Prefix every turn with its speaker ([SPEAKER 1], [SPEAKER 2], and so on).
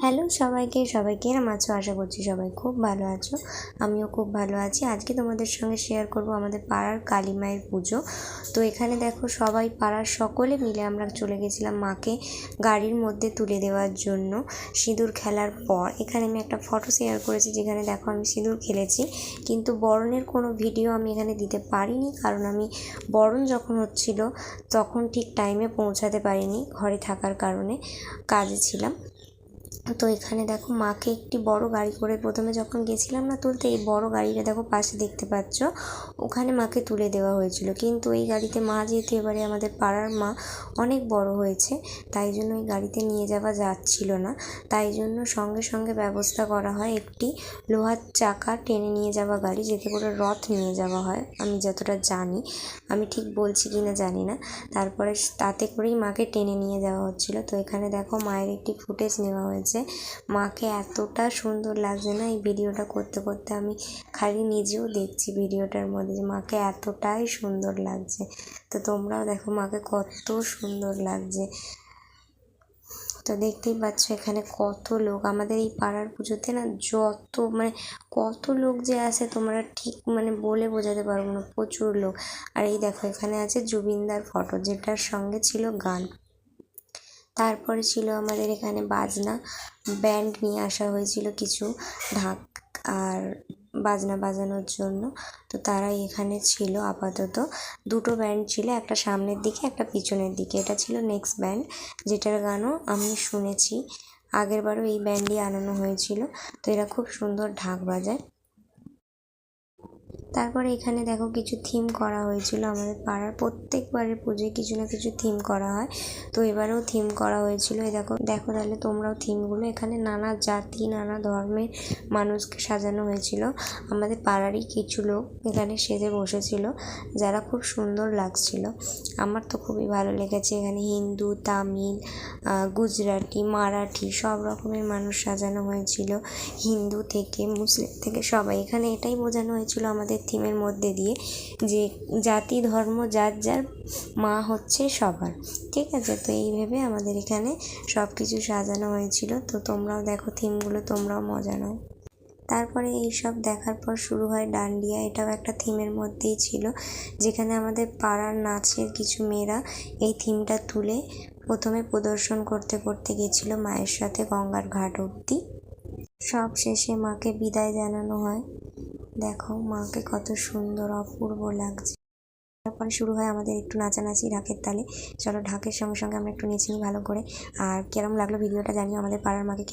[SPEAKER 1] Hello সবাইকে কেমন আছো? আশা করছি সবাই খুব ভালো আছো। আমিও খুব ভালো আছি। আজকে তোমাদের সঙ্গে শেয়ার করব আমাদের পাড়ার কালী মায়ের পুজো। তো এখানে দেখো সবাই পাড়ার সকলে মিলে আমরা চলে গেছিলাম মাকে গাড়ির মধ্যে তুলে দেওয়ার জন্য। সিঁদুর খেলার পর এখানে আমি একটা ফটো শেয়ার করেছি, যেখানে দেখো আমি সিঁদুর খেলেছি, কিন্তু বরণের কোনো ভিডিও আমি এখানে দিতে পারিনি, কারণ আমি বরণ যখন হচ্ছিল তখন ঠিক টাইমে পৌঁছাতে পারিনি, ঘরে থাকার কারণে কাজে ছিলাম। তো এখানে দেখো মাকে একটি বড় গাড়ি করে প্রথমে যখন গেছিলাম না তুলতে, এই বড় গাড়িটা দেখো পাশে দেখতে পাচ্ছ, ওখানে মাকে তুলে দেওয়া হয়েছিল। কিন্তু এই গাড়িতে মা যেহেতু এবারে আমাদের পাড়ার মা অনেক বড় হয়েছে, তাই জন্য এই গাড়িতে নিয়ে যাওয়া যাচ্ছিল না। তাই জন্য সঙ্গে সঙ্গে ব্যবস্থা করা হয় একটি লোহার চাকা টেনে নিয়ে যাওয়া গাড়ি, যেতে করে রথ নিয়ে যাওয়া হয়, আমি যতটা জানি, আমি ঠিক বলছি কি না জানি না। তারপরে তাতে করেই মাকে টেনে নিয়ে যাওয়া হচ্ছিল। তো এখানে দেখো মায়ের একটি ফুটেজ নেওয়া হয়েছে। মাকে এতটা সুন্দর লাগছে না, এই ভিডিওটা করতে করতে আমি খালি নিজেও দেখছি ভিডিওটার মধ্যে যে মাকে এতটাই সুন্দর লাগছে। তো তোমরাও দেখো মাকে কত সুন্দর লাগছে। তো দেখতেই পাচ্ছ এখানে কত লোক, আমাদের এই পাড়ার পুজোতে না কত লোক যে আসে তোমরা ঠিক বলে বোঝাতে পারবো না, প্রচুর লোক। আর এই দেখো এখানে আছে জুবিনদার ফটো, যেটার সঙ্গে ছিল গান। তারপরে ছিল আমাদের এখানে বাজনা, ব্যান্ড নিয়ে আসা হয়েছিল কিছু, ঢাক আর বাজনা বাজানোর জন্য। তো তারাই এখানে ছিল আপাতত। দুটো ব্যান্ড ছিল, একটা সামনের দিকে একটা পিছনের দিকে। এটা ছিল নেক্সট ব্যান্ড, যেটার গানও আমি শুনেছি, আগেরবারও এই ব্যান্ডই আনানো হয়েছিল। তো এরা খুব সুন্দর ঢাক বাজায়। তারপরে এখানে দেখো কিছু থিম করা হয়েছিল, আমাদের পাড়ার প্রত্যেকবারের পুজোয় কিছু না কিছু থিম করা হয়, তো এবারেও থিম করা হয়েছিল। এই দেখো দেখো তাহলে তোমরাও থিমগুলো, এখানে নানা জাতি নানা ধর্মের মানুষকে সাজানো হয়েছিল। আমাদের পাড়ারই কিছু লোক এখানে সেজে বসেছিল, যারা খুব সুন্দর লাগছিল। আমার তো খুবই ভালো লেগেছে। এখানে হিন্দু, তামিল, গুজরাটি, মারাঠি সব রকমের মানুষ সাজানো হয়েছিল, হিন্দু থেকে মুসলিম থেকে সবাই। এখানে এটাই বোঝানো হয়েছিল আমাদের থিমের মধ্যে দিয়ে, যে জাতি ধর্ম যার যার, মা হচ্ছে সবার, ঠিক আছে? তো এই ভেবে আমাদের এখানে সব কিছু সাজানো হয়েছিল। তো তোমরাও দেখো থিমগুলো, তোমরাও মজা নাও। তারপরে এই সব দেখার পর শুরু হয় ডান্ডিয়া। এটাও একটা থিমের মধ্যেই ছিল, যেখানে আমাদের পাড়ার নাচের কিছু মেয়েরা এই থিমটা তুলে প্রথমে প্রদর্শন করতে করতে গেছিল মায়ের সাথে গঙ্গার ঘাট অবধি। সব শেষে মাকে বিদায় জানানো হয়। দেখো মাকে কত সুন্দর অপূর্ব লাগছে। তারপরে শুরু হয় আমাদের একটু নাচানাচি ঢাকের তালে। চলো ঢাকের সঙ্গে সঙ্গে আমরা একটু নেচে নিই ভালো করে। আর কেরম লাগলো ভিডিওটা জানিও, আমাদের পাড়ার মাকে